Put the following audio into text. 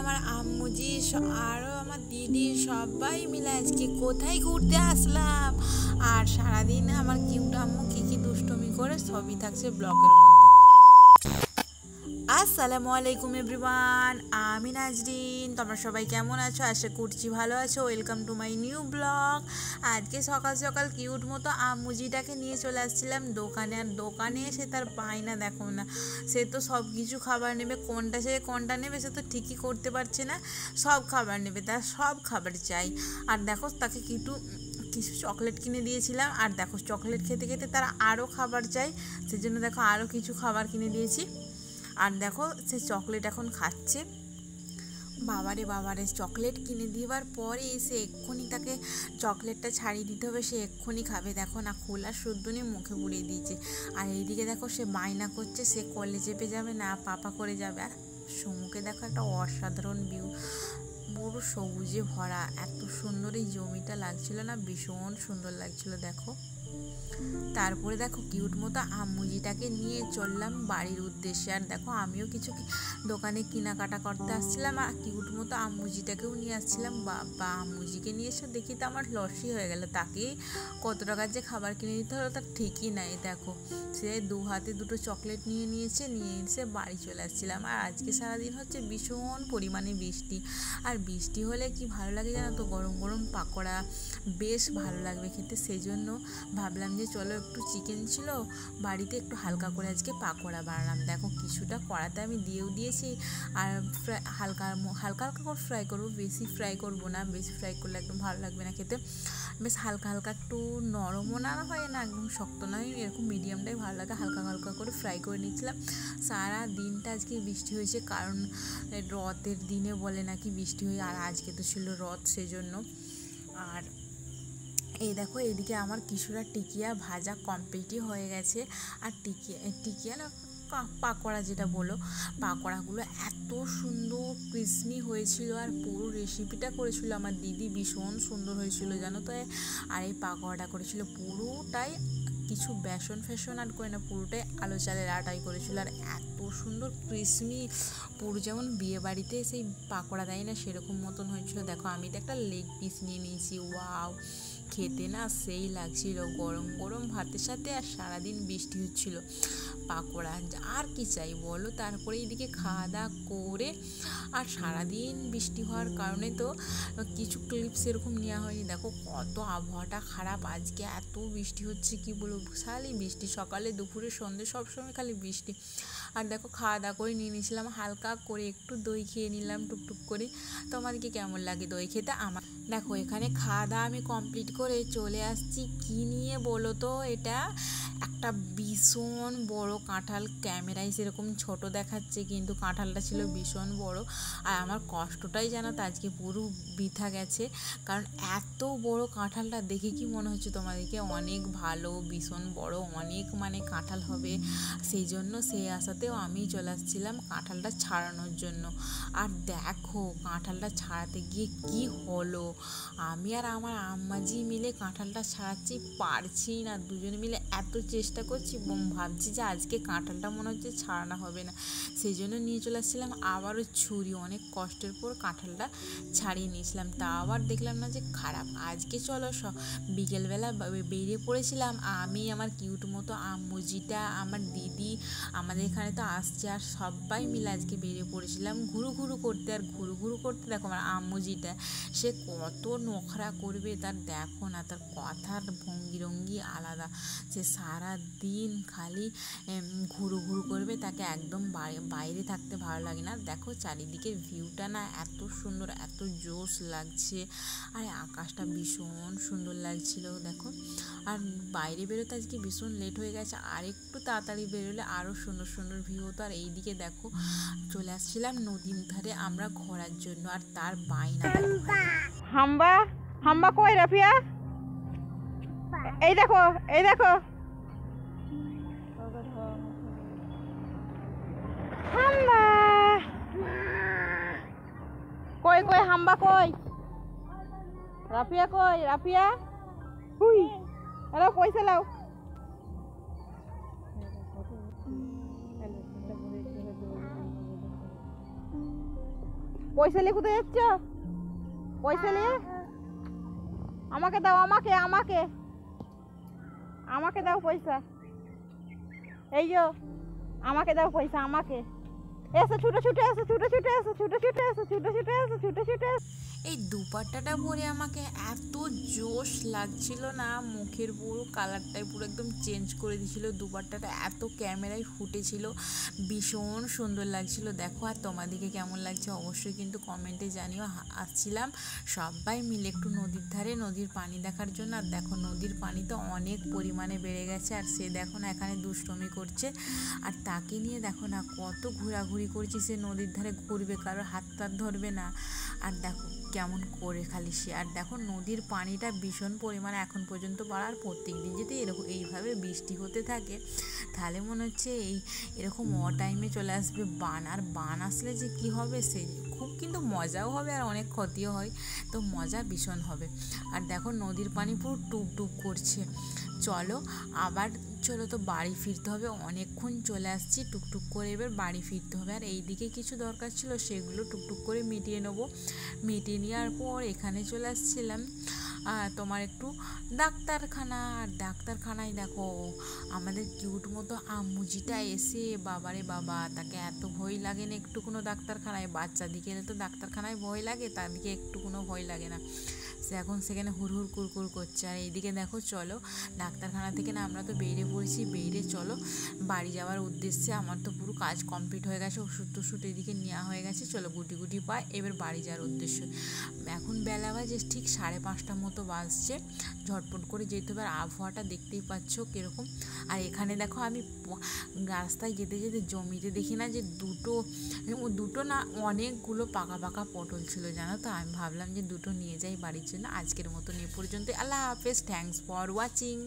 আমার আম্মুজি আরও আমার দিদি সবাই মিলে আজকে কোথায় ঘুরতে আসলাম। আর সারাদিন আমার কিউট আম্মু কী কী দুষ্টুমি করে সবই থাকছে ব্লগের মধ্যে। আসসালামু আলাইকুম এভরিওয়ান, আমি নাজরিন। তোমরা সবাই কেমন আছো? আশা করছি ভালো আছো। Welcome to my new blog. আজকে সকাল সকাল কিউট মতো আম্মুজিটাকে নিয়ে চলে আসছিলাম দোকানে। আর দোকানে এসে তার বায়না দেখো না, সে তো সব কিছু খাবার নেবে, কোনটা নেবে সে তো ঠিকই করতে পারছে না। সব খাবার নেবে, তার সব খাবার চাই। আর দেখো তাকে কিছু চকলেট কিনে দিয়েছিলাম, আর দেখো চকলেট খেতে খেতে তার আরও খাবার চাই, সেজন্য দেখো আরও কিছু খাবার কিনে দিয়েছি। আর দেখো সে চকলেট এখন খাচ্ছে। বাবারে চকলেট কিনে দেওয়ার পরে সে এক্ষুনি তাকে চকলেটটা ছাড়িয়ে দিতে হবে, সে এক্ষুনি খাবে। দেখো না, খোলা শুদ্ধনি মুখে পুড়িয়ে দিয়েছে। আর এইদিকে দেখো সে বায়না করছে সে কলে চেপে যাবে না, পাপা করে যাবে। আর সমুখে দেখো একটা অসাধারণ ভিউ, পুরো সবুজে ভরা, এত সুন্দর এই জমিটা লাগছিল না, ভীষণ সুন্দর লাগছিল। দেখো তারপরে দেখো কিউট মতো আম্মুজিটাকে নিয়ে চললাম বাড়ির উদ্দেশ্যে। আর দেখো আমিও কিছু দোকানে কেনাকাটা করতে আসছিলাম, আর কিউট মতো আম্মুজিটাকেও নিয়ে আসছিলাম। বা আম্মুজিকে নিয়ে এসে দেখি তো আমার লসই হয়ে গেল, তাকে কত টাকার যে খাবার কিনে দিতে হলো তার ঠিকই নাই। দেখো সে দু হাতে দুটো চকলেট নিয়ে এসে বাড়ি চলে আসছিলাম। আর আজকে সারাদিন হচ্ছে ভীষণ পরিমাণে বৃষ্টি। আর বৃষ্টি হলে কি ভালো লাগে জানো তো, গরম গরম পাকোড়া বেশ ভালো লাগবে খেতে। সেই জন্য ভাবলাম যে চলো, একটু চিকেন ছিল বাড়িতে, একটু হালকা করে আজকে পাকোড়া বানালাম। দেখো কিছুটা কড়াতে আমি দিয়েও দিয়েছি, আর হালকা হালকা করে ফ্রাই করবো, বেশি ফ্রাই করবো না, বেশি ফ্রাই করলে একদম ভালো লাগবে না খেতে। বেশ হালকা একটু নরমও না হয় না, একদম শক্ত নয়, এরকম মিডিয়ামটাই ভালো লাগে। হালকা করে ফ্রাই করে নিচ্ছিলাম। সারা দিনটা আজকে বৃষ্টি হয়েছে, কারণ রথের দিনে বলে নাকি বৃষ্টি হয়, আর আজকে তো ছিল রথ, সেজন্য। আর এই দেখো এইদিকে আমার কিছুটা টিকিয়া ভাজা কমপ্লিটই হয়ে গেছে। আর টিকিয়া না, পাকোড়া যেটা বলো, পাকোড়াগুলো এত সুন্দর ক্রিসমি হয়েছিল। আর পুরো রেসিপিটা করেছিল আমার দিদি, ভীষণ সুন্দর হয়েছিল জানো তো। আর এই পাকোড়াটা করেছিল পুরোটাই, কিছু বেসন আর করে না, পুরোটাই আলো চালের আটাই করেছিল। আর এত সুন্দর ক্রিসমি, পুরো যেমন বিয়ে বাড়িতে সেই পাকোড়া দেয় না সেরকম মতন হয়েছিল। দেখো আমি তো একটা লেগ পিস নিয়ে নিয়েছি। ওয়াও, খেতে না সেই লাগছিল গরম গরম ভাতের সাথে। আর সারাদিন বৃষ্টি হচ্ছিল, পাকোড়া আর কি চাই বলো। তারপরে এইদিকে খাওয়া দাওয়া করে, আর সারাদিন বৃষ্টি হওয়ার কারণে তো কিছু ক্লিপস এরকম নেওয়া হয়নি। দেখো কত আবহাওয়াটা খারাপ, আজকে এত বৃষ্টি হচ্ছে কি বলবো, খালি বৃষ্টি, সকালে দুপুরে সন্ধ্যে সবসময় খালি বৃষ্টি। আর দেখো খাওয়া দাওয়া করে নিয়ে নিয়েছিলাম হালকা করে, একটু দই খেয়ে নিলাম টুকটুক করে। তোমাদেরকে কেমন লাগে দই খেতে? আমার দেখো এখানে খাওয়া দাওয়া আমি কমপ্লিট করে চলে আসছি কি নিয়ে বলো তো, এটা একটা ভীষণ বড় কাঁঠাল। ক্যামেরায় সেরকম ছোট দেখাচ্ছে, কিন্তু কাঁঠালটা ছিল ভীষণ বড়। আর আমার কষ্টটাই জানো তো আজকে পুরো বৃথা গেছে, কারণ এত বড় কাঁঠালটা দেখে কি মনে হচ্ছে তোমাদেরকে, অনেক ভালো, ভীষণ বড়, অনেক মানে কাঁঠাল হবে। সেই জন্য সেই আশাতেও আমি চলে আসছিলাম কাঁঠালটা ছাড়ানোর জন্য। আর দেখো কাঁঠালটা ছাড়াতে গিয়ে কি হলো, আমি আর আমার আম্মাজি মিলে কাঁঠালটা ছাড়াচ্ছি, পারছি না, দুজনে মিলে এত চেষ্টা করছি, ভাবছি যে আজকে কাঁঠালটা মনে হচ্ছে ছাড়ানো হবে না। সেই জন্য নিয়ে চলে আসছিলাম আবারও ছুরি, অনেক কষ্টের পর কাঁঠালটা ছাড়িয়ে নিয়েছিলাম, তা আবার দেখলাম না যে খারাপ। আজকে চলো বিকেলবেলা বেরিয়ে পড়েছিলাম আমি, আমার কিউট মতো আম্মুজিটা, আমার দিদি, আমাদের এখানে তো আসছে, আর সবাই মিলে আজকে বেরিয়ে পড়েছিলাম ঘুরু করতে। আর ঘুরু করতে দেখো আমার আম্মুজিটা, সে কত নখরা করবে, তার দেখো না, তার কথার ভঙ্গি আলাদা। সে সারা দিন খালি ঘুরু করবে, তাকে একদম বাইরে থাকতে ভালো লাগে না। দেখো চারিদিকের ভিউটা না এত সুন্দর, এত জোশ লাগছে, আর আকাশটা ভীষণ সুন্দর লাগছিল দেখো। আর বাইরে বেরোতে আজকে ভীষণ লেট হয়ে গেছে, আর একটু তাড়াতাড়ি বেরোলে আরও সুন্দর ভিউ হতো। আর এইদিকে দেখো চলে আসছিলাম নদীর ধারে আমরা ঘোরার জন্য, আর তার বাইনা হাম্বা কই রাফিয়া, এই দেখো হাম্বা কই হাম্বা কই, রাফিয়া হুই, হ্যালো কই চালাও। পয়সা নিয়ে কোথায় যাচ্ছ? পয়সা নিয়ে আমাকে দাও, আমাকে আমাকে আমাকে দাও পয়সা। এই যে আমাকে দাও পয়সা, আমাকে। এসো ছুটে ছুটে এসো, ছুটে ছুটে এসো, ছুটে ছুটে এসো, ছুটে ছুটে এসো, ছুটে ছুটে এসো। এই দুপাট্টাটা পরে আমাকে এত জোশ লাগছিল না, মুখের পুরো কালারটাই পুরো একদম চেঞ্জ করে দিয়েছিল। দুপাট্টাটা এত ক্যামেরায় ফুটেছিল, ভীষণ সুন্দর লাগছিল। দেখো আর তোমাদেরকে কেমন লাগছে অবশ্যই কিন্তু কমেন্টে জানিও। আসছিলাম সবাই মিলে একটু নদীর ধারে, নদীর পানি দেখার জন্য। আর দেখো নদীর পানি তো অনেক পরিমাণে বেড়ে গেছে, আর সে দেখো না এখানে দুষ্টমি করছে। আর তাকে নিয়ে দেখো না কত ঘোরাঘুরি করছে, সে নদীর ধারে ঘুরবে, কারোর হাত টাত ধরবে না। আর দেখো কেমন করে খালি সে। আর দেখো নদীর পানিটা ভীষণ পরিমাণে এখন পর্যন্ত বাড়ার, প্রত্যেক দিন যদি এরকম এইভাবে বৃষ্টি হতে থাকে তাহলে মনে হচ্ছে এরকম টাইমে চলে আসবে বান। আর বান আসলে যে কি হবে, সে খুব কিন্তু মজাও হবে আর অনেক ক্ষতিও হয়, তো মজা ভীষণ হবে। আর দেখো নদীর পানি পুরো টুপ টুপ করছে। চলো আবার, চলো তো বাড়ি ফিরতে হবে, অনেকক্ষণ চলে আসছি, টুকটুক করে এবার বাড়ি ফিরতে হবে। আর এই দিকে কিছু দরকার ছিল সেগুলো টুকটুক করে মিটিয়ে নেবো। মিটিয়ে নেওয়ার পর এখানে চলে আসছিলাম তোমার একটু ডাক্তারখানা। আর ডাক্তারখানায় দেখো আমাদের কিউট মতো আম্মুজিটা এসে, বাবারে বাবা, তাকে এত ভয় লাগে না একটু কোনো ডাক্তারখানায়। বাচ্চা দিকে এলে তো ডাক্তারখানায় ভয় লাগে, তার দিকে একটু কোনো ভয় লাগে না। সে এখন সেখানে হুড়হুড় কুরকুর করছে। আর এইদিকে দেখো চলো ডাক্তারখানা থেকে না আমরা তো বেরিয়ে পড়েছি, বেরিয়ে চলো বাড়ি যাওয়ার উদ্দেশ্যে। আমার তো পুরো কাজ কমপ্লিট হয়ে গেছে, ওষুধ টষুধ এদিকে নেওয়া হয়ে গেছে। চলো গুটি গুটি পায় এবার বাড়ি যাওয়ার উদ্দেশ্য। এখন বেলা বাজে ঠিক 5:30 মতো বাজছে, ঝটপট করে যেতে হবে। আর আবহাওয়াটা দেখতেই পাচ্ছ কীরকম। আর এখানে দেখো আমি রাস্তায় যেতে যেতে জমিতে দেখি না যে দুটো না অনেকগুলো পাকা পাকা পটল ছিল, জানো তো। আমি ভাবলাম যে দুটো নিয়ে যাই বাড়ির জন্য। আজকের মতন এ পর্যন্ত, আল্লাহ হাফেজ, থ্যাংকস ফর ওয়াচিং।